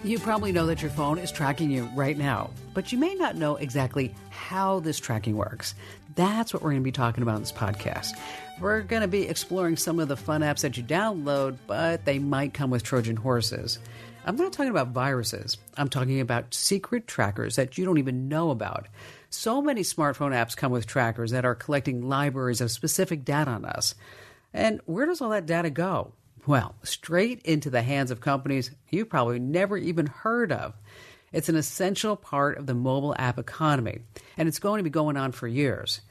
You probably know that your phone is tracking you right now, but you may not know exactly how this tracking works. That's what we're going to be talking about in this podcast. We're going to be exploring some of the fun apps that you download, but they might come with Trojan horses. I'm not talking about viruses. I'm talking about secret trackers that you don't even know about. So many smartphone apps come with trackers that are collecting libraries of specific data on us. And where does all that data go? Well, straight into the hands of companies you've probably never even heard of. It's an essential part of the mobile app economy, and it's going to be going on for years.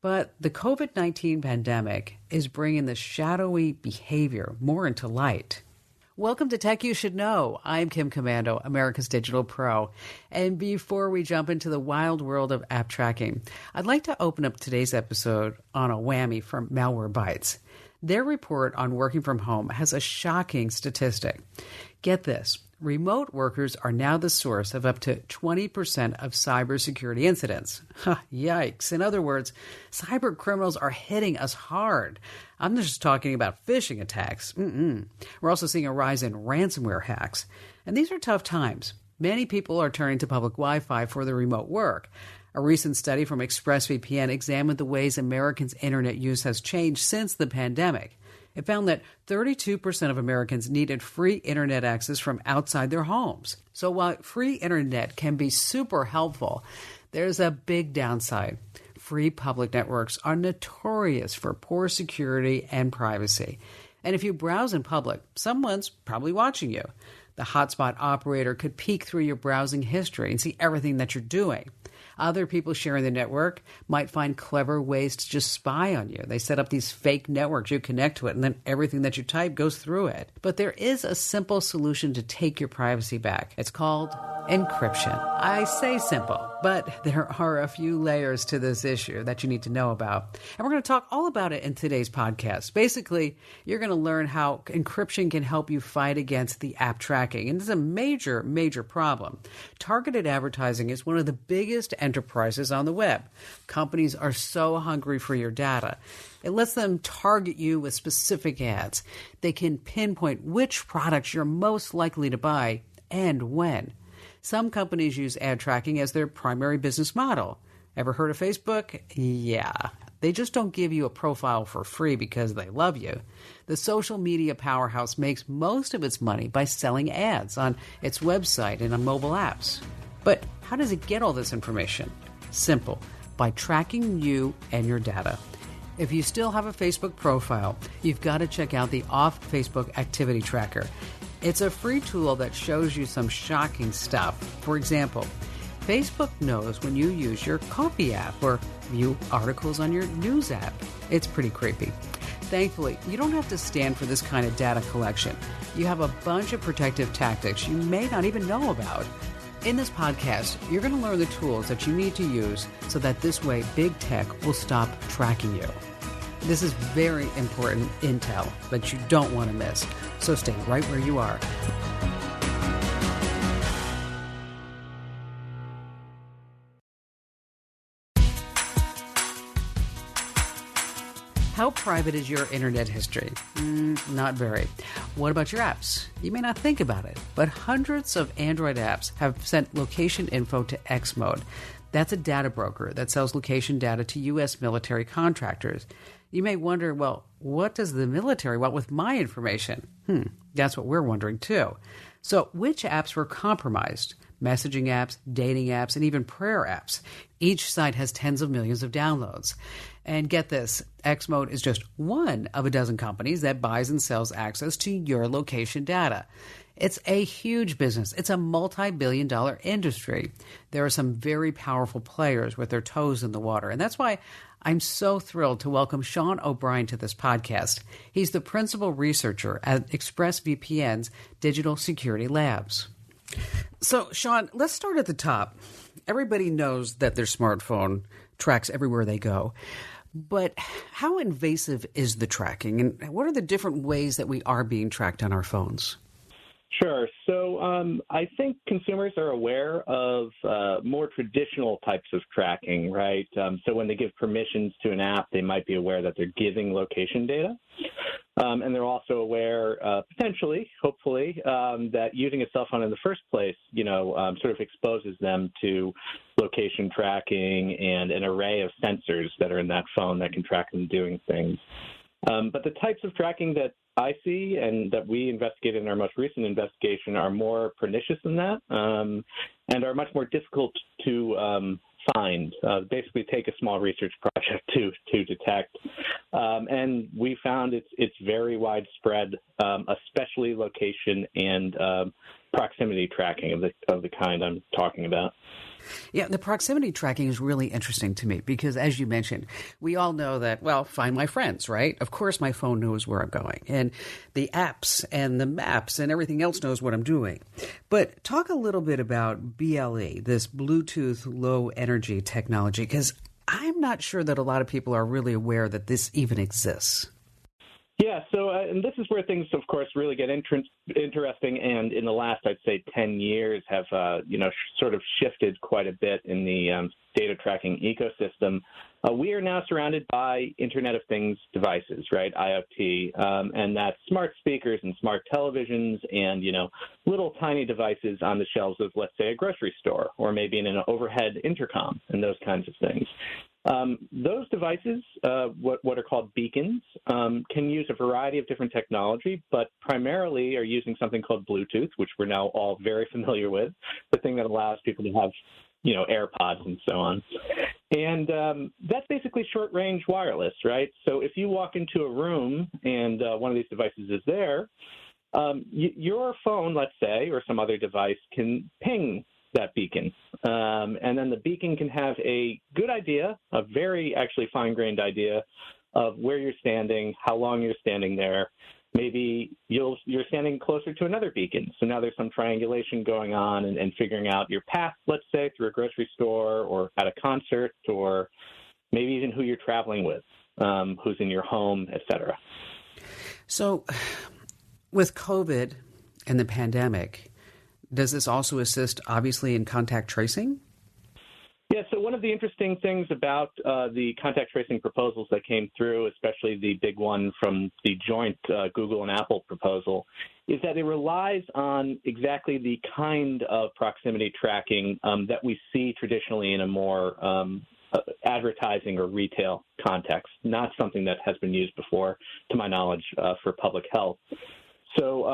But the COVID-19 pandemic is bringing the shadowy behavior more into light. Welcome to Tech You Should Know. I'm Kim Commando, America's Digital Pro. And before we jump into the wild world of app tracking, I'd like to open up today's episode on a whammy from Malwarebytes. Their report on working from home has a shocking statistic. Get this, remote workers are now the source of up to 20% of cybersecurity incidents. Yikes. In other words, cyber criminals are hitting us hard. I'm not just talking about phishing attacks. We're also seeing a rise in ransomware hacks. And these are tough times. Many people are turning to public Wi-Fi for their remote work. A recent study from ExpressVPN examined the ways Americans' internet use has changed since the pandemic. It found that 32% of Americans needed free internet access from outside their homes. So while free internet can be super helpful, there's a big downside. Free public networks are notorious for poor security and privacy. And if you browse in public, someone's probably watching you. The hotspot operator could peek through your browsing history and see everything that you're doing. Other people sharing the network might find clever ways to just spy on you. They set up these fake networks. You connect to it, and then everything that you type goes through it. But there is a simple solution to take your privacy back. It's called encryption. I say simple, but there are a few layers to this issue that you need to know about. And we're going to talk all about it in today's podcast. Basically, you're going to learn how encryption can help you fight against the app tracking. And this is a major, major problem. Targeted advertising is one of the biggest enterprises on the web. Companies are so hungry for your data. It lets them target you with specific ads. They can pinpoint which products you're most likely to buy and when. Some companies use ad tracking as their primary business model. Ever heard of Facebook? Yeah. They just don't give you a profile for free because they love you. The social media powerhouse makes most of its money by selling ads on its website and on mobile apps. But how does it get all this information? Simple, by tracking you and your data. If you still have a Facebook profile, you've got to check out the Off Facebook Activity Tracker. It's a free tool that shows you some shocking stuff. For example, Facebook knows when you use your coffee app or view articles on your news app. It's pretty creepy. Thankfully, you don't have to stand for this kind of data collection. You have a bunch of protective tactics you may not even know about. In this podcast, you're going to learn the tools that you need to use so that this way big tech will stop tracking you. This is very important intel that you don't want to miss, so stay right where you are. How private is your internet history? Not very. What about your apps? You may not think about it, but hundreds of Android apps have sent location info to X Mode. That's a data broker that sells location data to U.S. military contractors. You may wonder, well, what does the military want with my information? That's what we're wondering too. So which apps were compromised? Messaging apps, dating apps, and even prayer apps. Each site has tens of millions of downloads. And get this, Xmode is just one of a dozen companies that buys and sells access to your location data. It's a huge business. It's a multi-billion-dollar industry. There are some very powerful players with their toes in the water. And that's why I'm so thrilled to welcome Sean O'Brien to this podcast. He's the principal researcher at ExpressVPN's Digital Security Labs. So, Sean, let's start at the top. Everybody knows that their smartphone tracks everywhere they go. But how invasive is the tracking? And what are the different ways that we are being tracked on our phones? Sure. So I think consumers are aware of more traditional types of tracking, right? So when they give permissions to an app, they might be aware that they're giving location data. And they're also aware, potentially, hopefully, that using a cell phone in the first place, sort of exposes them to location tracking and an array of sensors that are in that phone that can track them doing things. But the types of tracking that I see and that we investigated in our most recent investigation are more pernicious than that and are much more difficult to find. Basically take a small research project to detect. And we found it's very widespread, especially location and proximity tracking of the kind I'm talking about. Yeah, the proximity tracking is really interesting to me because, as you mentioned, we all know that, well, find my friends, right? Of course, my phone knows where I'm going, and the apps and the maps and everything else knows what I'm doing. But talk a little bit about BLE, this Bluetooth low energy technology, because I'm not sure that a lot of people are really aware that this even exists. Yeah, so and this is where things, of course, really get interesting, and in the last, I'd say, 10 years have, sort of shifted quite a bit in the data tracking ecosystem. We are now surrounded by Internet of Things devices, right, IoT, and that's smart speakers and smart televisions and, little tiny devices on the shelves of, let's say, a grocery store or maybe in an overhead intercom and those kinds of things. Those devices, what are called beacons, can use a variety of different technology, but primarily are using something called Bluetooth, which we're now all very familiar with, the thing that allows people to have, AirPods and so on. And that's basically short-range wireless, right? So if you walk into a room and one of these devices is there, your phone, let's say, or some other device can ping that beacon. And then the beacon can have a good idea, a very actually fine-grained idea of where you're standing, how long you're standing there. Maybe you're standing closer to another beacon. So now there's some triangulation going on and figuring out your path, let's say, through a grocery store or at a concert, or maybe even who you're traveling with, who's in your home, et cetera. So with COVID and the pandemic, does this also assist, obviously, in contact tracing? Yeah, so one of the interesting things about the contact tracing proposals that came through, especially the big one from the joint Google and Apple proposal, is that it relies on exactly the kind of proximity tracking that we see traditionally in a more advertising or retail context, not something that has been used before, to my knowledge, for public health. So,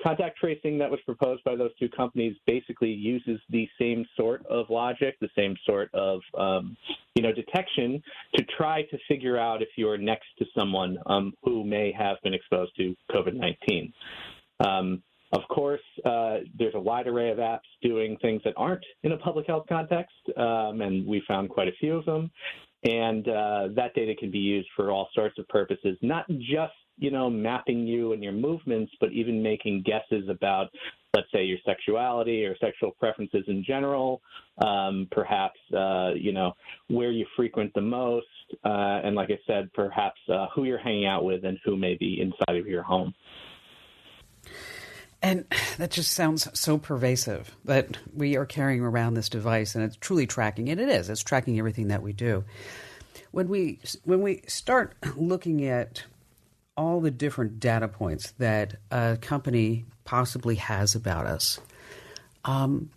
contact tracing that was proposed by those two companies basically uses the same sort of logic, the same sort of, detection to try to figure out if you're next to someone who may have been exposed to COVID-19. Of course, there's a wide array of apps doing things that aren't in a public health context, and we found quite a few of them. And that data can be used for all sorts of purposes, not just mapping you and your movements, but even making guesses about, let's say, your sexuality or sexual preferences in general, perhaps, where you frequent the most, and like I said, perhaps who you're hanging out with and who may be inside of your home. And that just sounds so pervasive that we are carrying around this device and it's truly tracking, and it is. It's tracking everything that we do. When we start looking at all the different data points that a company possibly has about us, do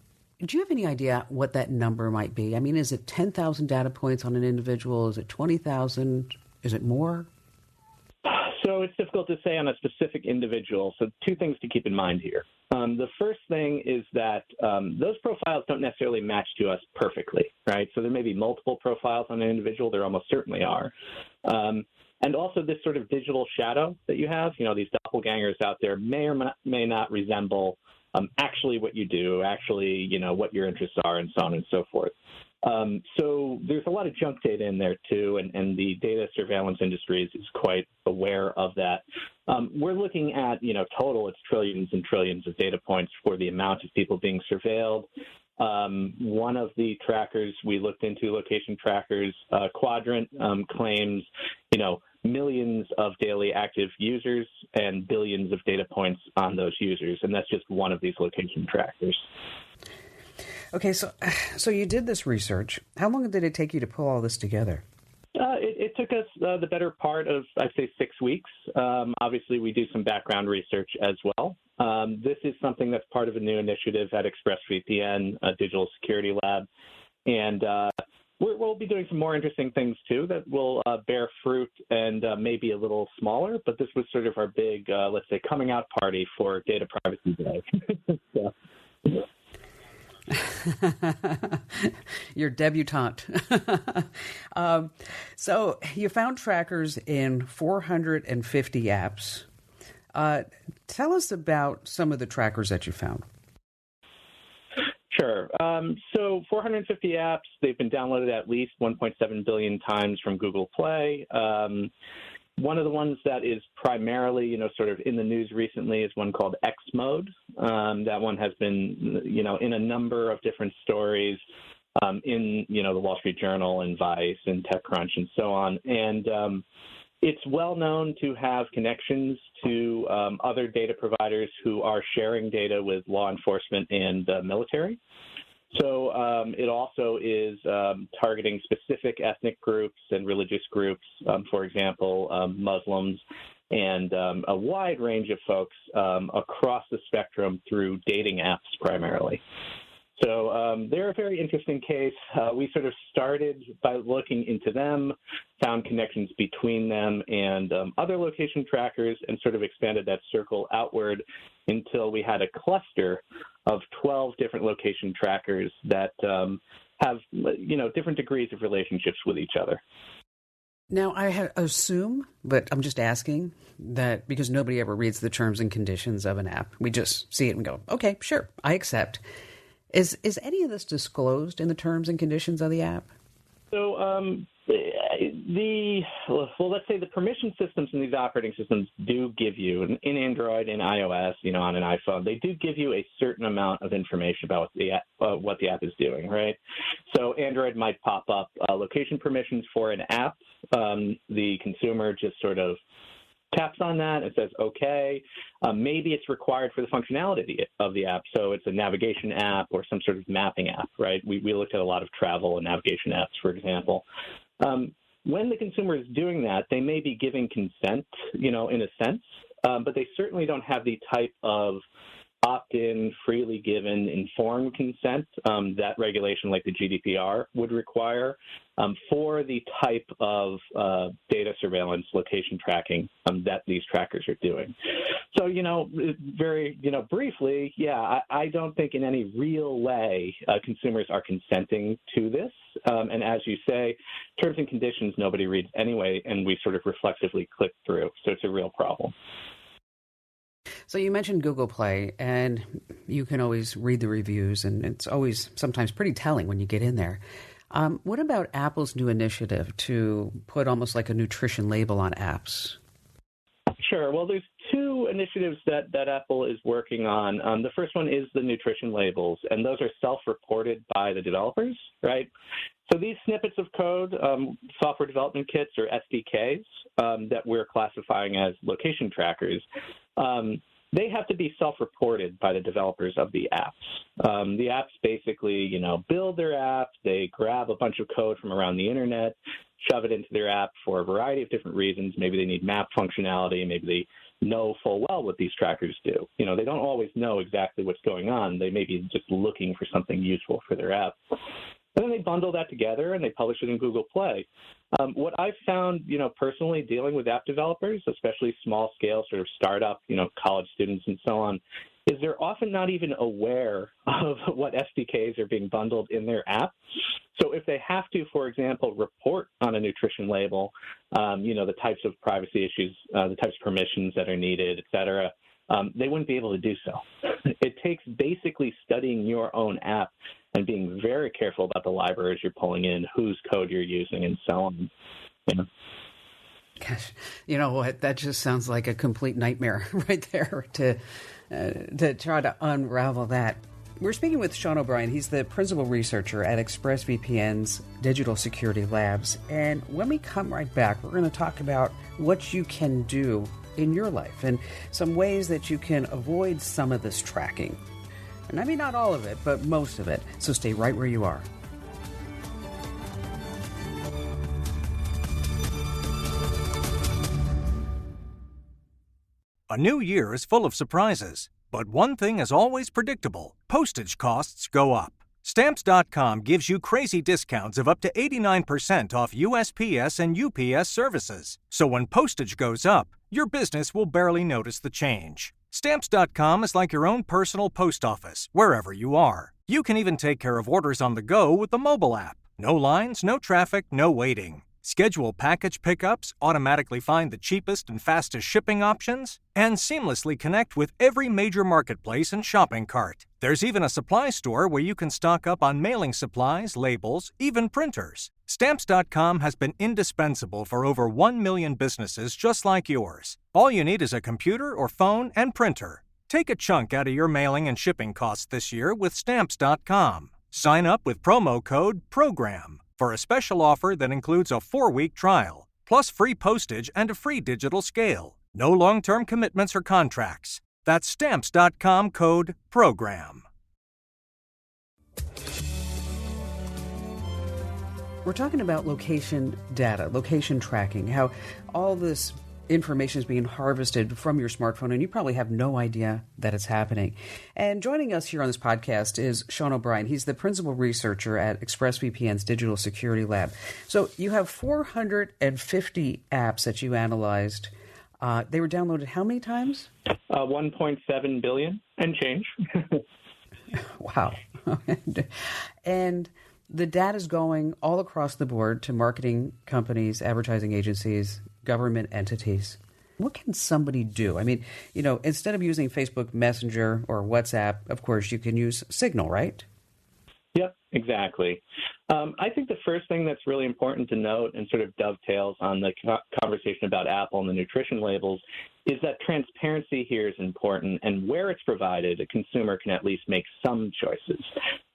you have any idea what that number might be? I mean, is it 10,000 data points on an individual? Is it 20,000? Is it more? So it's difficult to say on a specific individual. So two things to keep in mind here. The first thing is that those profiles don't necessarily match to us perfectly, right? So there may be multiple profiles on an individual. There almost certainly are. And also this sort of digital shadow that you have, these doppelgangers out there may or may not resemble actually what you do, actually, what your interests are, and so on and so forth. So there's a lot of junk data in there, too, and the data surveillance industry is quite aware of that. We're looking at, total, it's trillions and trillions of data points for the amount of people being surveilled. One of the trackers we looked into, location trackers, Quadrant, claims, millions of daily active users and billions of data points on those users, and that's just one of these location trackers. Okay, so you did this research. How long did it take you to pull all this together? It took us the better part of, I'd say, 6 weeks. Obviously, we do some background research as well. This is something that's part of a new initiative at ExpressVPN, a digital security lab. And we'll be doing some more interesting things, too, that will bear fruit and maybe a little smaller. But this was sort of our big, let's say, coming out party for Data Privacy Day. So. Your debutante. So you found trackers in 450 apps. Tell us about some of the trackers that you found. Sure. So 450 apps, they've been downloaded at least 1.7 billion times from Google Play. One of the ones that is primarily, sort of in the news recently is one called X Mode. That one has been, in a number of different stories in, the Wall Street Journal and Vice and TechCrunch and so on. And it's well known to have connections to other data providers who are sharing data with law enforcement and military. So it also is targeting specific ethnic groups and religious groups, for example, Muslims, and a wide range of folks across the spectrum through dating apps primarily. So they're a very interesting case. We sort of started by looking into them, found connections between them and other location trackers, and sort of expanded that circle outward until we had a cluster of 12 different location trackers that have, different degrees of relationships with each other. Now, I assume, but I'm just asking, that because nobody ever reads the terms and conditions of an app, we just see it and go, okay, sure, I accept. Is any of this disclosed in the terms and conditions of the app? So let's say the permission systems in these operating systems do give you, in Android and iOS, on an iPhone, they do give you a certain amount of information about what the app is doing, right? So Android might pop up location permissions for an app. The consumer just sort of taps on that and says, okay, maybe it's required for the functionality of the app. So it's a navigation app or some sort of mapping app, right? We looked at a lot of travel and navigation apps, for example. When the consumer is doing that, they may be giving consent, in a sense, but they certainly don't have the type of opt-in, freely given, informed consent that regulation like the GDPR would require for the type of data surveillance, location tracking that these trackers are doing. So, very, briefly, I don't think in any real way consumers are consenting to this. And as you say, terms and conditions nobody reads anyway, and we sort of reflexively click through. So it's a real problem. So you mentioned Google Play, and you can always read the reviews, and it's always sometimes pretty telling when you get in there. What about Apple's new initiative to put almost like a nutrition label on apps? Sure. Well, there's two initiatives that Apple is working on. The first one is the nutrition labels, and those are self-reported by the developers, right? So these snippets of code, software development kits or SDKs that we're classifying as location trackers, they have to be self-reported by the developers of the apps. The apps basically, build their app. They grab a bunch of code from around the internet, shove it into their app for a variety of different reasons. Maybe they need map functionality. Maybe they know full well what these trackers do. They don't always know exactly what's going on. They may be just looking for something useful for their app. And then they bundle that together and they publish it in Google Play. What I've found, personally dealing with app developers, especially small scale sort of startup, college students and so on, is they're often not even aware of what SDKs are being bundled in their app. So if they have to, for example, report on a nutrition label, the types of privacy issues, the types of permissions that are needed, et cetera, they wouldn't be able to do so. It takes basically studying your own app and being very careful about the libraries you're pulling in, whose code you're using, and so on. Gosh, you know what? That just sounds like a complete nightmare right there to try to unravel that. We're speaking with Sean O'Brien. He's the principal researcher at ExpressVPN's Digital Security Labs. And when we come right back, we're going to talk about what you can do in your life and some ways that you can avoid some of this tracking. And I mean, not all of it, but most of it. So stay right where you are. A new year is full of surprises, but one thing is always predictable. Postage costs go up. Stamps.com gives you crazy discounts of up to 89% off USPS and UPS services. So when postage goes up, your business will barely notice the change. Stamps.com is like your own personal post office, wherever you are. You can even take care of orders on the go with the mobile app. No lines, no traffic, no waiting. Schedule package pickups, automatically find the cheapest and fastest shipping options, and seamlessly connect with every major marketplace and shopping cart. There's even a supply store where you can stock up on mailing supplies, labels, even printers. Stamps.com has been indispensable for over 1 million businesses just like yours. All you need is a computer or phone and printer. Take a chunk out of your mailing and shipping costs this year with Stamps.com. Sign up with promo code PROGRAM for a special offer that includes a 4-week trial, plus free postage and a free digital scale. No long-term commitments or contracts. That's Stamps.com code PROGRAM. We're talking about location data, location tracking, how all this information is being harvested from your smartphone, and you probably have no idea that it's happening. And joining us here on this podcast is Sean O'Brien. He's the principal researcher at ExpressVPN's Digital Security Lab. So you have 450 apps that you analyzed. They were downloaded how many times? 1.7 billion and change. Wow. And the data is going all across the board to marketing companies, advertising agencies, government entities. What can somebody do? I mean, instead of using Facebook Messenger or WhatsApp, of course, you can use Signal, right? Yep, exactly. I think the first thing that's really important to note and sort of dovetails on the conversation about Apple and the nutrition labels is that transparency here is important, and where it's provided, a consumer can at least make some choices.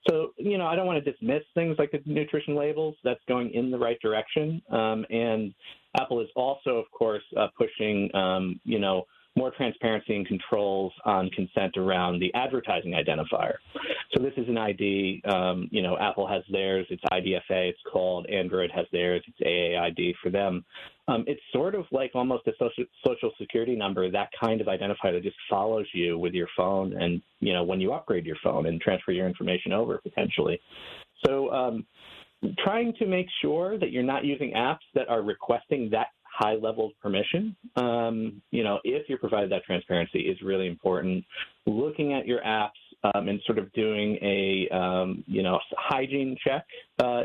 So, I don't want to dismiss things like the nutrition labels. That's going in the right direction. And Apple is also, of course, pushing, more transparency and controls on consent around the advertising identifier. So this is an ID, Apple has theirs, it's IDFA, it's called, Android has theirs, it's AAID for them. It's sort of like almost a social security number, that kind of identifier that just follows you with your phone and, when you upgrade your phone and transfer your information over potentially. So trying to make sure that you're not using apps that are requesting that high level of permission, if you're provided that transparency is really important. Looking at your apps and sort of doing a, hygiene check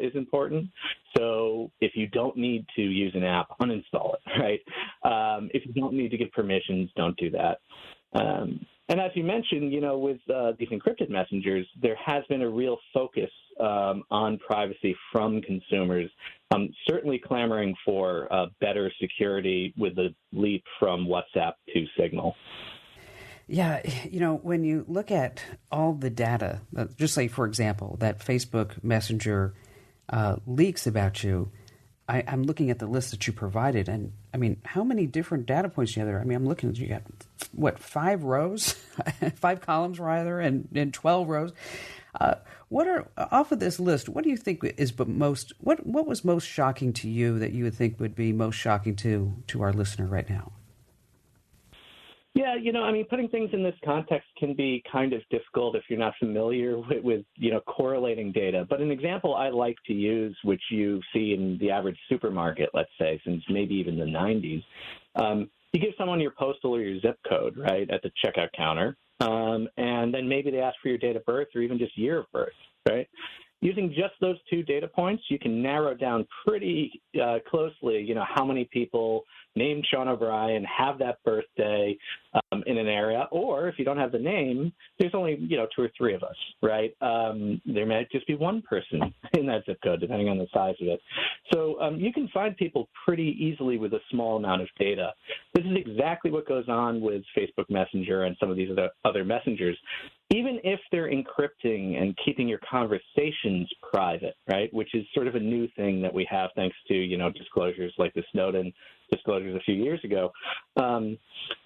is important. So if you don't need to use an app, uninstall it, right? If you don't need to give permissions, don't do that. And as you mentioned, with these encrypted messengers, there has been a real focus on privacy from consumers, certainly clamoring for better security with the leap from WhatsApp to Signal. Yeah, when you look at all the data, just like, for example, that Facebook Messenger leaks about you, I'm looking at the list that you provided, and I mean, how many different data points do you have there? I mean, I'm looking, you got, 5 rows, 5 columns rather, and 12 rows. What are, off of this list, what do you think is what was most shocking to you that you would think would be most shocking to our listener right now? Yeah, putting things in this context can be kind of difficult if you're not familiar with correlating data. But an example I like to use, which you see in the average supermarket, let's say, since maybe even the 90s, you give someone your postal or your zip code, right, at the checkout counter, and then maybe they ask for your date of birth or even just year of birth, right? Using just those 2 data points, you can narrow down pretty closely, how many people named Sean O'Brien have that birthday in an area, or if you don't have the name, there's only, 2 or 3 of us, right? There might just be one person in that zip code, depending on the size of it. So you can find people pretty easily with a small amount of data. This is exactly what goes on with Facebook Messenger and some of these other messengers. even if they're encrypting and keeping your conversations private, right, which is sort of a new thing that we have thanks to, disclosures like the Snowden disclosures a few years ago,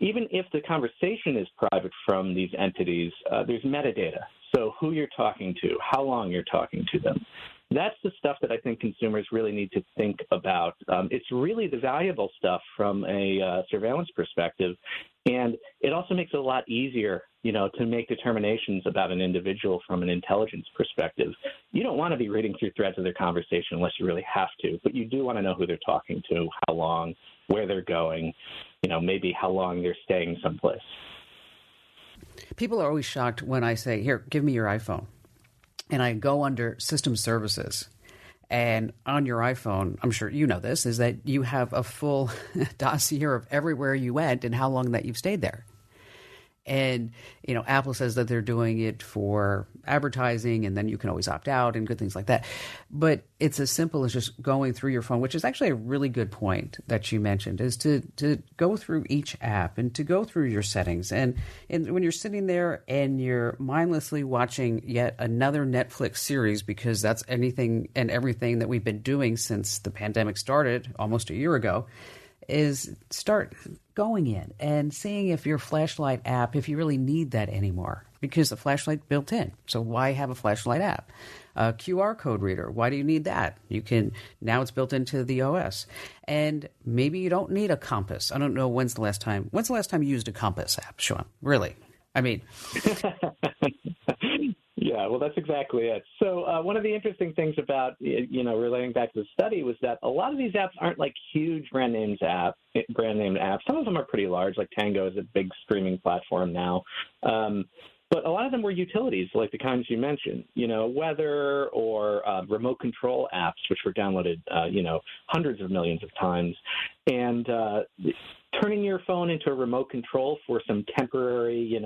even if the conversation is private from these entities, there's metadata. So who you're talking to, how long you're talking to them. That's the stuff that I think consumers really need to think about. It's really the valuable stuff from a surveillance perspective, and it also makes it a lot easier, to make determinations about an individual from an intelligence perspective. You don't want to be reading through threads of their conversation unless you really have to, but you do want to know who they're talking to, how long, where they're going, maybe how long they're staying someplace. People are always shocked when I say, here, give me your iPhone. And I go under system services. And on your iPhone, I'm sure you know this, is that you have a full dossier of everywhere you went and how long that you've stayed there. And, Apple says that they're doing it for advertising, and then you can always opt out and good things like that. But it's as simple as just going through your phone, which is actually a really good point that you mentioned, is to go through each app and to go through your settings. And when you're sitting there and you're mindlessly watching yet another Netflix series, because that's anything and everything that we've been doing since the pandemic started almost a year ago, is start going in and seeing if your flashlight app, if you really need that anymore, because the flashlight's built in. So why have a flashlight app? A QR code reader, why do you need that? Now it's built into the OS. And maybe you don't need a compass. I don't know when's the last time you used a compass app, Sean? Really? I mean... Yeah, well, that's exactly it. So one of the interesting things about, relating back to the study was that a lot of these apps aren't like huge brand named apps. Some of them are pretty large, like Tango is a big streaming platform now. But a lot of them were utilities, like the kinds you mentioned, weather or remote control apps, which were downloaded, hundreds of millions of times. And turning your phone into a remote control for some temporary,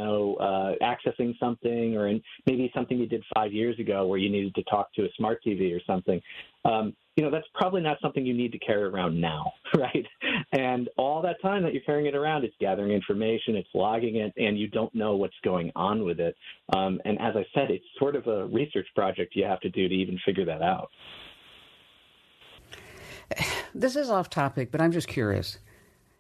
accessing something, or maybe something you did 5 years ago where you needed to talk to a smart TV or something, that's probably not something you need to carry around now, right? And all that time that you're carrying it around, it's gathering information, it's logging it, and you don't know what's going on with it. And as I said, it's sort of a research project you have to do to even figure that out. This is off topic, but I'm just curious.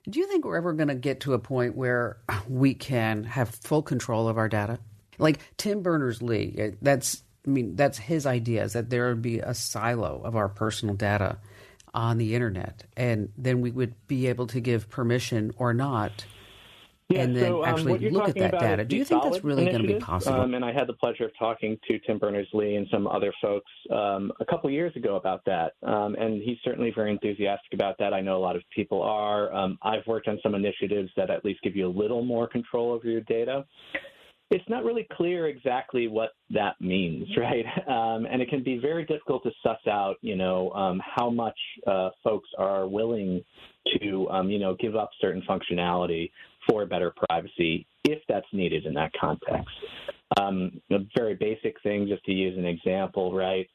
Do you think we're ever going to get to a point where we can have full control of our data? Like Tim Berners-Lee, that's his idea, is that there would be a silo of our personal data on the internet, and then we would be able to give permission or not, and then actually look at that data. Do you think that's really going to be possible? And I had the pleasure of talking to Tim Berners-Lee and some other folks a couple years ago about that, and he's certainly very enthusiastic about that. I know a lot of people are. I've worked on some initiatives that at least give you a little more control over your data. It's not really clear exactly what that means, right? And it can be very difficult to suss out, how much folks are willing to, give up certain functionality for better privacy if that's needed in that context. A very basic thing, just to use an example, right?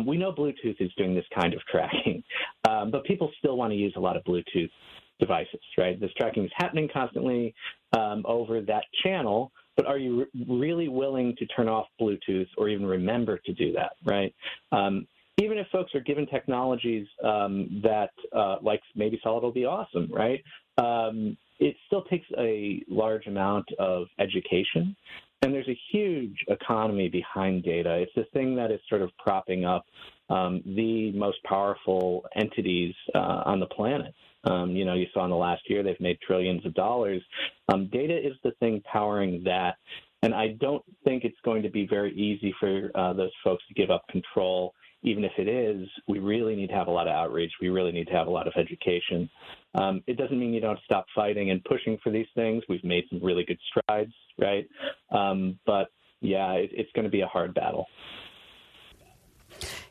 We know Bluetooth is doing this kind of tracking, but people still want to use a lot of Bluetooth devices, right? This tracking is happening constantly over that channel. But are you really willing to turn off Bluetooth or even remember to do that, right? Even if folks are given technologies that, like maybe Solid will be awesome, right? It still takes a large amount of education, and there's a huge economy behind data. It's the thing that is sort of propping up the most powerful entities on the planet. You saw in the last year they've made trillions of dollars. Data is the thing powering that, and I don't think it's going to be very easy for those folks to give up control. Even if it is, we really need to have a lot of outreach. We really need to have a lot of education. It doesn't mean you don't stop fighting and pushing for these things. We've made some really good strides, right? But, yeah, it's going to be a hard battle.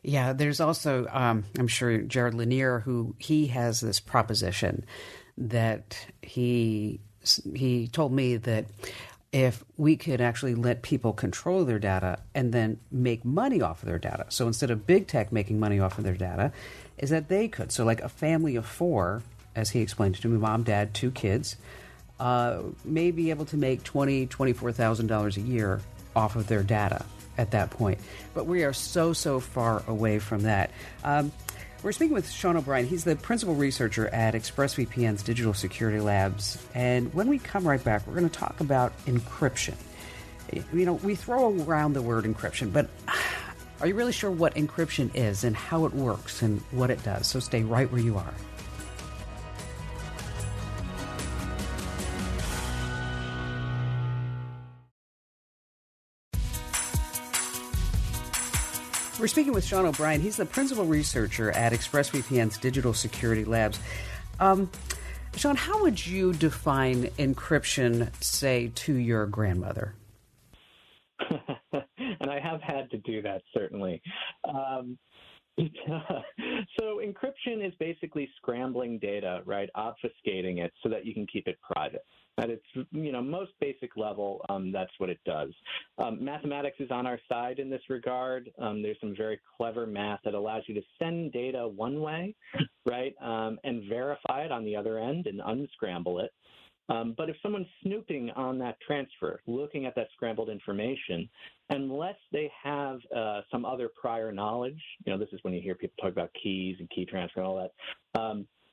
Yeah, there's also, I'm sure, Jared Lanier, he has this proposition that he told me that if we could actually let people control their data and then make money off of their data. So instead of big tech making money off of their data, is that they could. So like a family of four, as he explained to me, mom, dad, 2 kids, may be able to make $24,000 a year off of their data at that point. But we are so far away from that. We're speaking with Sean O'Brien. He's the principal researcher at ExpressVPN's Digital Security Labs. And when we come right back, we're going to talk about encryption. You know, we throw around the word encryption, but are you really sure what encryption is and how it works and what it does? So stay right where you are. We're speaking with Sean O'Brien. He's the principal researcher at ExpressVPN's Digital Security Labs. Sean, how would you define encryption, say, to your grandmother? And I have had to do that, certainly. So encryption is basically scrambling data, right, obfuscating it so that you can keep it private. At its most basic level, that's what it does. Mathematics is on our side in this regard. There's some very clever math that allows you to send data one way, right, and verify it on the other end and unscramble it. But if someone's snooping on that transfer, looking at that scrambled information, unless they have some other prior knowledge, this is when you hear people talk about keys and key transfer and all that,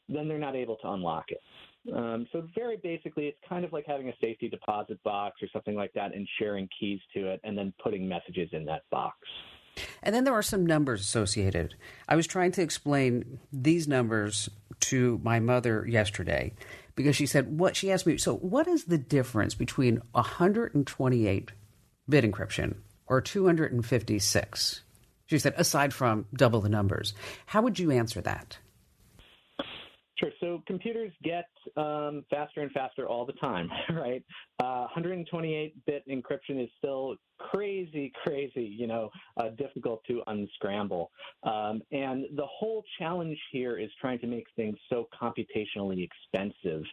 then they're not able to unlock it. So very basically, it's kind of like having a safety deposit box or something like that and sharing keys to it and then putting messages in that box. And then there are some numbers associated. I was trying to explain these numbers to my mother yesterday because she asked me, so what is the difference between 128-bit encryption or 256? She said, aside from double the numbers. How would you answer that? Sure. So computers get faster and faster all the time, right? 128-bit encryption is still crazy, difficult to unscramble. And the whole challenge here is trying to make things so computationally expensive,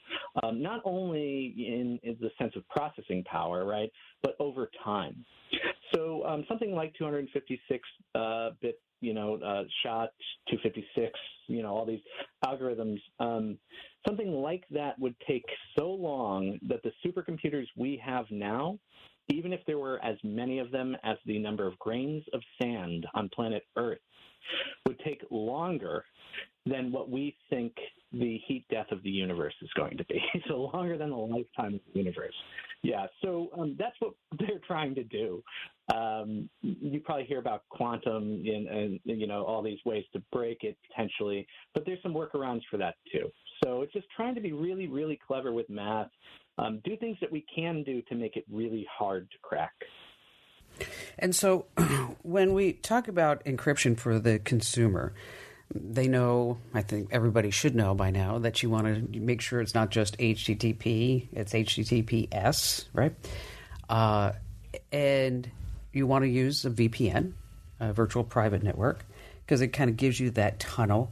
not only in the sense of processing power, right, but over time. So something like 256-bit SHA, 256, all these algorithms, something like that would take so long that the supercomputers we have now, even if there were as many of them as the number of grains of sand on planet Earth, would take longer than what we think the heat death of the universe is going to be. So longer than the lifetime of the universe. Yeah, so that's what they're trying to do. You probably hear about quantum and all these ways to break it potentially, but there's some workarounds for that too. So it's just trying to be really, really clever with math, do things that we can do to make it really hard to crack. And so when we talk about encryption for the consumer, they know, I think everybody should know by now, that you want to make sure it's not just HTTP, it's HTTPS, right? And you want to use a VPN, a virtual private network, because it kind of gives you that tunnel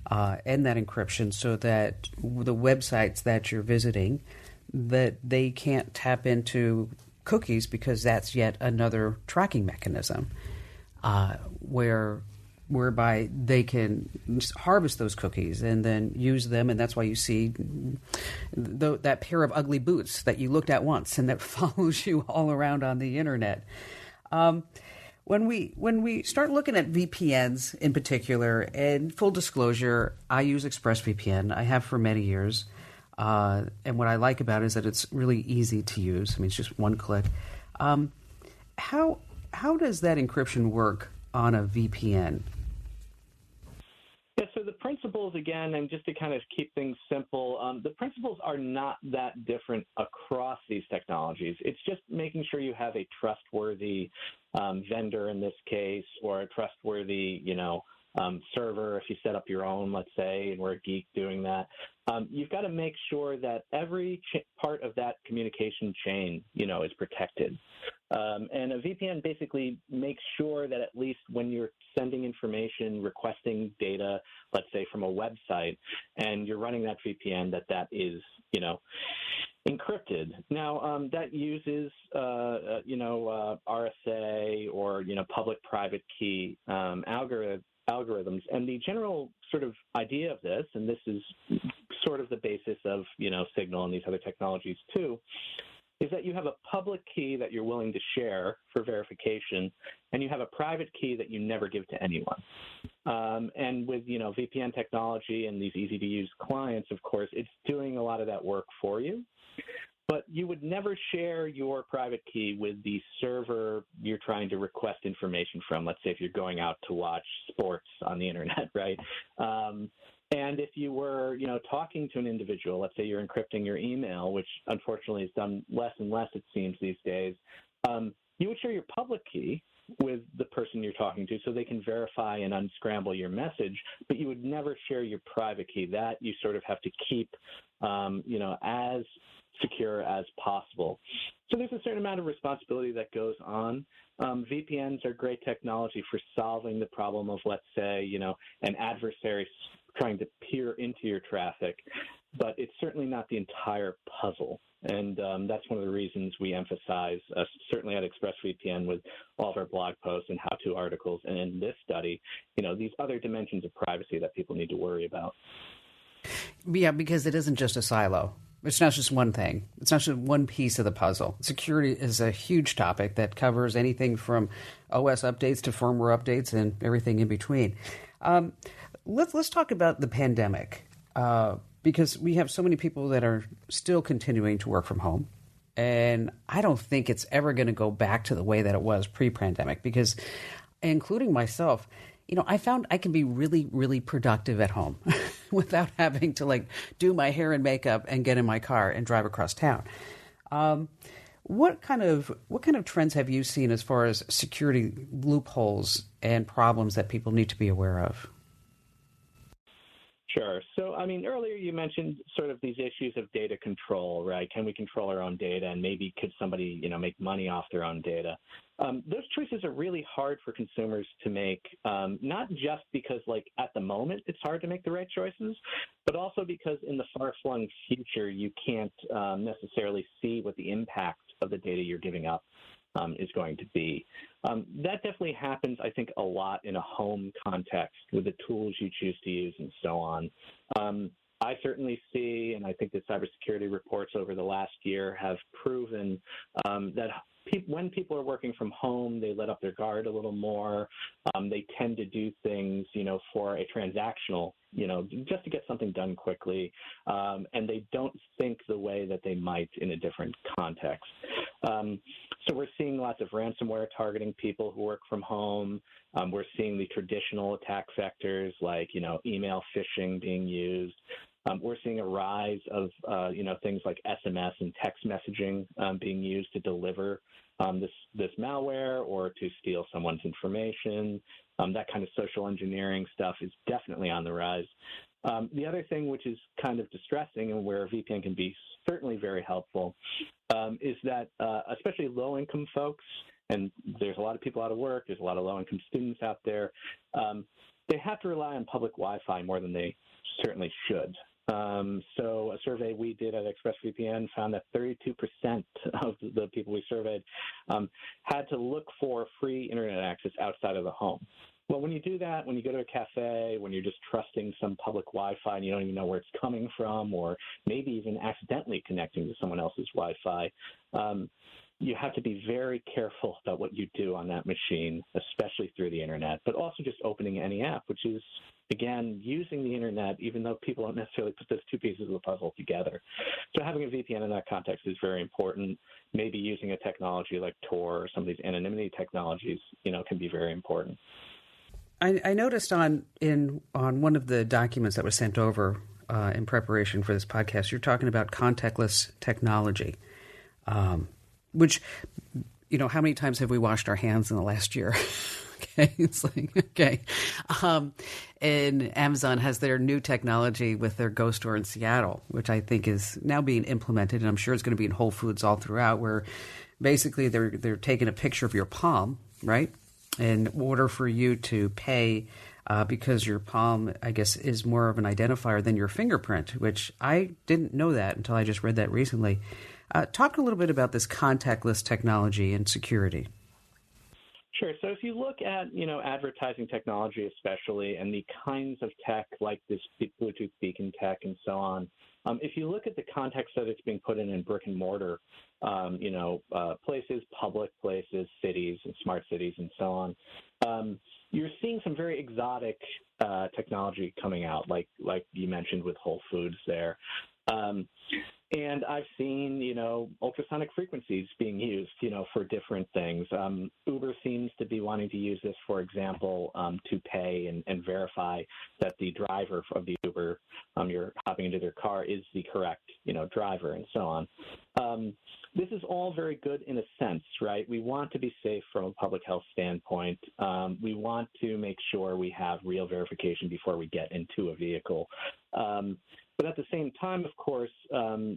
and that encryption so that the websites that you're visiting, that they can't tap into cookies because that's yet another tracking mechanism whereby they can harvest those cookies and then use them, and that's why you see that pair of ugly boots that you looked at once and that follows you all around on the internet. When we start looking at VPNs in particular, and full disclosure, I use ExpressVPN. I have for many years. And what I like about it is that it's really easy to use. I mean, it's just one click. How does that encryption work on a VPN? Yeah, so the principles, again, and just to kind of keep things simple, the principles are not that different across these technologies. It's just making sure you have a trustworthy vendor in this case, or a trustworthy, server if you set up your own, let's say, and we're a geek doing that. You've got to make sure that every part of that communication chain, is protected. And a VPN basically makes sure that at least when you're sending information, requesting data, let's say from a website, and you're running that VPN, that is, encrypted. Now, that uses, RSA or, public-private key algorithms. And the general sort of idea of this, and this is sort of the basis of, Signal and these other technologies too, is that you have a public key that you're willing to share for verification, and you have a private key that you never give to anyone. And with, VPN technology and these easy-to-use clients, of course, it's doing a lot of that work for you. But you would never share your private key with the server you're trying to request information from. Let's say if you're going out to watch sports on the internet, right? And if you were, talking to an individual, let's say you're encrypting your email, which unfortunately is done less and less, it seems, these days, you would share your public key with the person you're talking to so they can verify and unscramble your message, but you would never share your private key. That you sort of have to keep, as secure as possible. So there's a certain amount of responsibility that goes on. VPNs are great technology for solving the problem of, let's say, an adversary trying to peer into your traffic, but it's certainly not the entire puzzle. And that's one of the reasons we emphasize, certainly at ExpressVPN with all of our blog posts and how-to articles, and in this study, these other dimensions of privacy that people need to worry about. Yeah, because it isn't just a silo. It's not just one thing. It's not just one piece of the puzzle. Security is a huge topic that covers anything from OS updates to firmware updates and everything in between. Let's talk about the pandemic, because we have so many people that are still continuing to work from home. And I don't think it's ever going to go back to the way that it was pre-pandemic, because including myself, I found I can be really, really productive at home without having to do my hair and makeup and get in my car and drive across town. What kind of trends have you seen as far as security loopholes and problems that people need to be aware of? Sure. So, earlier you mentioned sort of these issues of data control, right? Can we control our own data, and maybe could somebody, make money off their own data? Those choices are really hard for consumers to make, not just because, at the moment it's hard to make the right choices, but also because in the far-flung future you can't necessarily see what the impact of the data you're giving up is going to be. That definitely happens, I think, a lot in a home context with the tools you choose to use and so on. I certainly see, and I think the cybersecurity reports over the last year have proven that when people are working from home, they let up their guard a little more. They tend to do things, for a transactional, just to get something done quickly. And they don't think the way that they might in a different context. So we're seeing lots of ransomware targeting people who work from home. We're seeing the traditional attack vectors like, email phishing being used. We're seeing a rise of, things like SMS and text messaging being used to deliver this malware or to steal someone's information. That kind of social engineering stuff is definitely on the rise. The other thing which is kind of distressing and where VPN can be certainly very helpful is that especially low-income folks, and there's a lot of people out of work, there's a lot of low-income students out there, they have to rely on public Wi-Fi more than they certainly should. So a survey we did at ExpressVPN found that 32% of the people we surveyed had to look for free internet access outside of the home. Well, when you do that, when you go to a cafe, when you're just trusting some public Wi-Fi and you don't even know where it's coming from, or maybe even accidentally connecting to someone else's Wi-Fi, you have to be very careful about what you do on that machine, especially through the internet, but also just opening any app, which is, again, using the internet, even though people don't necessarily put those two pieces of the puzzle together. So having a VPN in that context is very important. Maybe using a technology like Tor or some of these anonymity technologies, can be very important. I noticed on one of the documents that was sent over in preparation for this podcast, you're talking about contactless technology, which, how many times have we washed our hands in the last year? Okay, it's okay. And Amazon has their new technology with their Go store in Seattle, which I think is now being implemented, and I'm sure it's going to be in Whole Foods all throughout, where basically they're taking a picture of your palm, right? In order for you to pay, because your palm, I guess, is more of an identifier than your fingerprint, which I didn't know that until I just read that recently. Talk a little bit about this contactless technology and security. Sure. So if you look at, advertising technology especially, and the kinds of tech like this Bluetooth beacon tech and so on, if you look at the context that it's being put in brick and mortar, places, public places, cities, and smart cities, and so on, you're seeing some very exotic technology coming out, like you mentioned with Whole Foods there. And I've seen, ultrasonic frequencies being used, for different things. Uber seems to be wanting to use this, for example, to pay and verify that the driver of the Uber you're hopping into their car is the correct, driver, and so on. This is all very good in a sense, right? We want to be safe from a public health standpoint. We want to make sure we have real verification before we get into a vehicle. But at the same time, of course,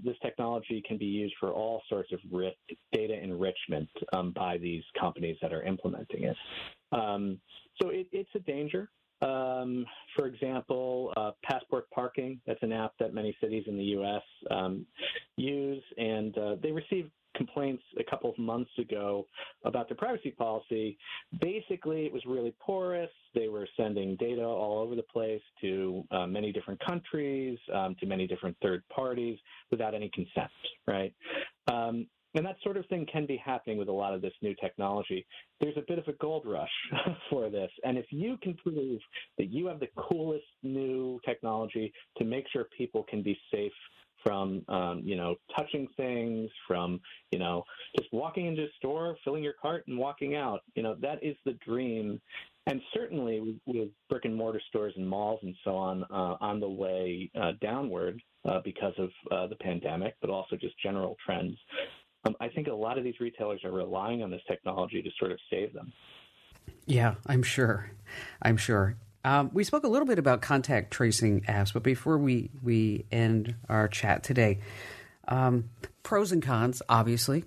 this technology can be used for all sorts of data enrichment by these companies that are implementing it. So it's a danger. For example, Passport Parking, that's an app that many cities in the U.S. Use, and they received complaints a couple of months ago about their privacy policy. Basically, it was really porous. They were sending data all over the place to many different countries, to many different third parties without any consent, right? And that sort of thing can be happening with a lot of this new technology. There's a bit of a gold rush for this. And if you can prove that you have the coolest new technology to make sure people can be safe from, touching things, from, just walking into a store, filling your cart and walking out, that is the dream. And certainly with brick and mortar stores and malls and so on the way downward because of the pandemic, but also just general trends. I think a lot of these retailers are relying on this technology to sort of save them. Yeah, I'm sure. We spoke a little bit about contact tracing apps, but before we end our chat today, pros and cons, obviously,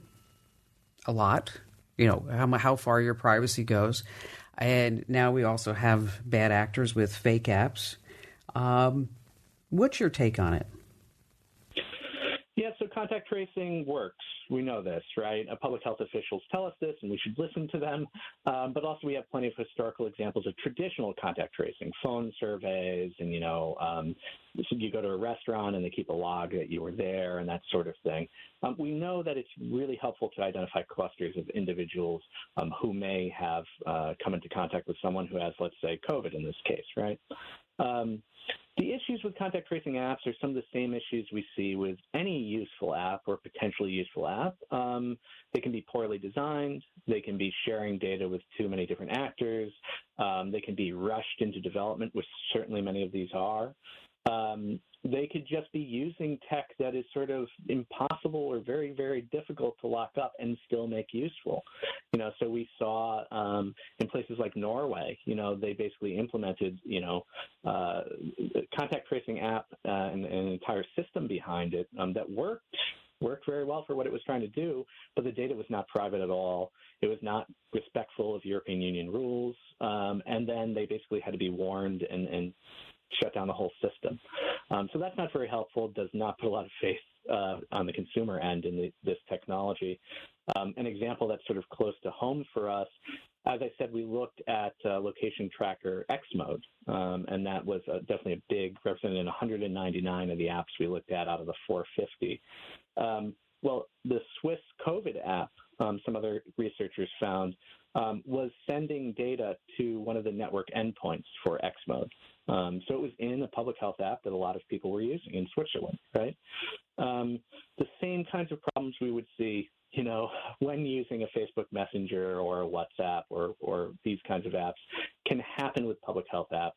a lot, how far your privacy goes. And now we also have bad actors with fake apps. What's your take on it? Yeah, so contact tracing works. We know this, right? Public health officials tell us this, and we should listen to them. But also we have plenty of historical examples of traditional contact tracing, phone surveys, and, so you go to a restaurant and they keep a log that you were there and that sort of thing. We know that it's really helpful to identify clusters of individuals who may have come into contact with someone who has, let's say, COVID in this case, right? The issues with contact tracing apps are some of the same issues we see with any useful app or potentially useful app. They can be poorly designed. They can be sharing data with too many different actors. They can be rushed into development, which certainly many of these are. They could just be using tech that is sort of impossible or very, very difficult to lock up and still make useful. So we saw in places like Norway, they basically implemented, a contact tracing app and an entire system behind it that worked very well for what it was trying to do, but the data was not private at all. It was not respectful of European Union rules. And then they basically had to be warned and shut down the whole system. So that's not very helpful, does not put a lot of faith on the consumer end in this technology. An example that's sort of close to home for us, as I said, we looked at location tracker X mode, and that was definitely a big, represented in 199 of the apps we looked at out of the 450. Well, the Swiss COVID app, some other researchers found, was sending data to one of the network endpoints for X mode. So it was in a public health app that a lot of people were using in Switzerland, right? The same kinds of problems we would see, when using a Facebook Messenger or a WhatsApp or these kinds of apps can happen with public health apps.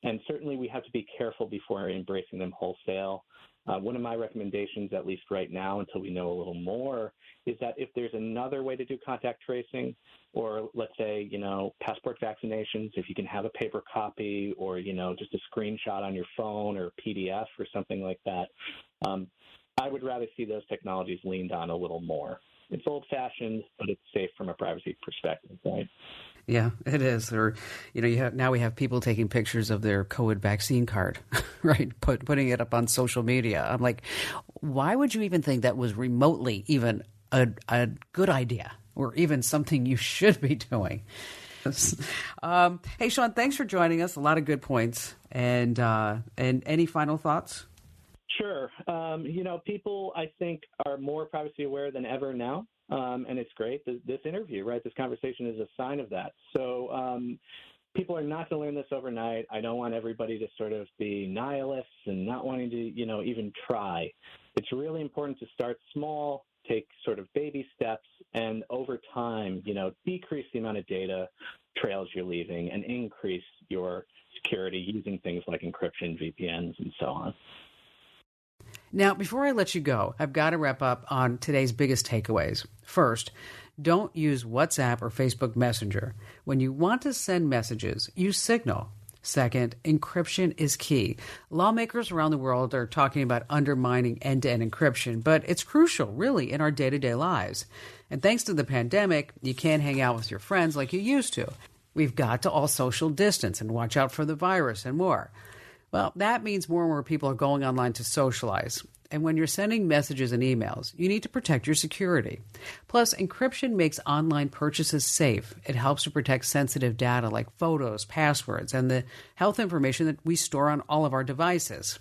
And certainly we have to be careful before embracing them wholesale. One of my recommendations, at least right now, until we know a little more, is that if there's another way to do contact tracing, or let's say, passport vaccinations, if you can have a paper copy or, just a screenshot on your phone or PDF or something like that, I would rather see those technologies leaned on a little more. It's old-fashioned, but it's safe from a privacy perspective, right? Yeah, it is. Or, now we have people taking pictures of their COVID vaccine card, right? Putting it up on social media. I'm like, why would you even think that was remotely even a good idea? or even something you should be doing. Hey, Sean, thanks for joining us. A lot of good points. And any final thoughts? Sure. People, I think, are more privacy aware than ever now. And it's great. This interview, right, this conversation is a sign of that. So people are not going to learn this overnight. I don't want everybody to sort of be nihilists and not wanting to, even try. It's really important to start small, take sort of baby steps, and over time, decrease the amount of data trails you're leaving and increase your security using things like encryption, VPNs, and so on. Now, before I let you go, I've got to wrap up on today's biggest takeaways. First, don't use WhatsApp or Facebook Messenger. When you want to send messages, use Signal. Second, encryption is key. Lawmakers around the world are talking about undermining end-to-end encryption, but it's crucial, really, in our day-to-day lives. And thanks to the pandemic, you can't hang out with your friends like you used to. We've got to all social distance and watch out for the virus and more. Well, that means more and more people are going online to socialize. And when you're sending messages and emails, you need to protect your security. Plus, encryption makes online purchases safe. It helps to protect sensitive data like photos, passwords, and the health information that we store on all of our devices.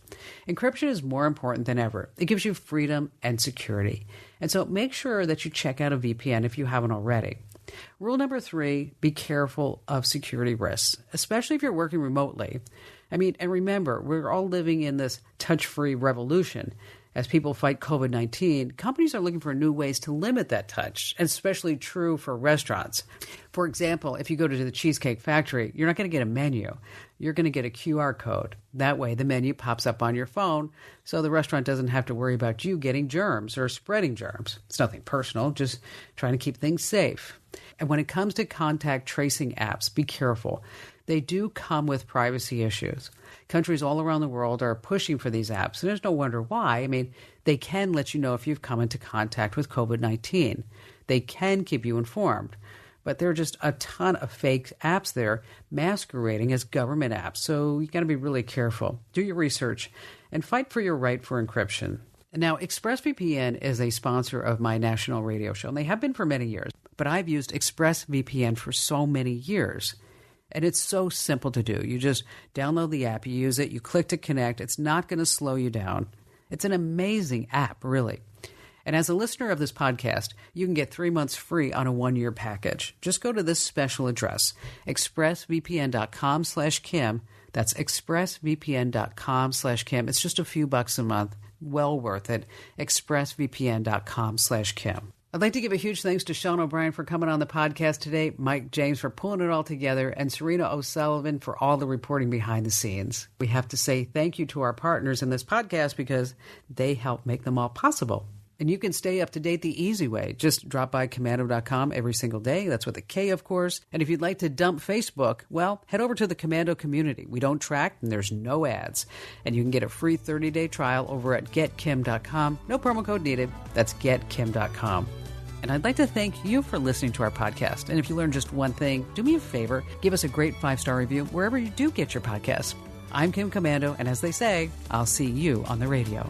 Encryption is more important than ever. It gives you freedom and security. And so make sure that you check out a VPN if you haven't already. Rule number 3, be careful of security risks, especially if you're working remotely. And remember, we're all living in this touch-free revolution. As people fight COVID-19, companies are looking for new ways to limit that touch, and especially true for restaurants. For example, if you go to the Cheesecake Factory, you're not going to get a menu. You're going to get a QR code. That way, the menu pops up on your phone, so the restaurant doesn't have to worry about you getting germs or spreading germs. It's nothing personal, just trying to keep things safe. And when it comes to contact tracing apps, be careful. They do come with privacy issues. Countries all around the world are pushing for these apps, and there's no wonder why. They can let you know if you've come into contact with COVID-19. They can keep you informed. But there are just a ton of fake apps there masquerading as government apps, so you got to be really careful. Do your research and fight for your right for encryption. Now, ExpressVPN is a sponsor of my national radio show, and they have been for many years. But I've used ExpressVPN for so many years. And it's so simple to do. You just download the app, you use it, you click to connect. It's not going to slow you down. It's an amazing app, really. And as a listener of this podcast, you can get 3 months free on a 1-year package. Just go to this special address, expressvpn.com/Kim. That's expressvpn.com/Kim. It's just a few bucks a month. Well worth it. expressvpn.com/Kim. I'd like to give a huge thanks to Sean O'Brien for coming on the podcast today, Mike James for pulling it all together, and Serena O'Sullivan for all the reporting behind the scenes. We have to say thank you to our partners in this podcast because they help make them all possible. And you can stay up to date the easy way. Just drop by Komando.com every single day. That's with a K, of course. And if you'd like to dump Facebook, well, head over to the Komando community. We don't track, and there's no ads. And you can get a free 30-day trial over at GetKim.com. No promo code needed. That's GetKim.com. And I'd like to thank you for listening to our podcast. And if you learned just one thing, do me a favor, give us a great 5-star review wherever you do get your podcasts. I'm Kim Komando, and as they say, I'll see you on the radio.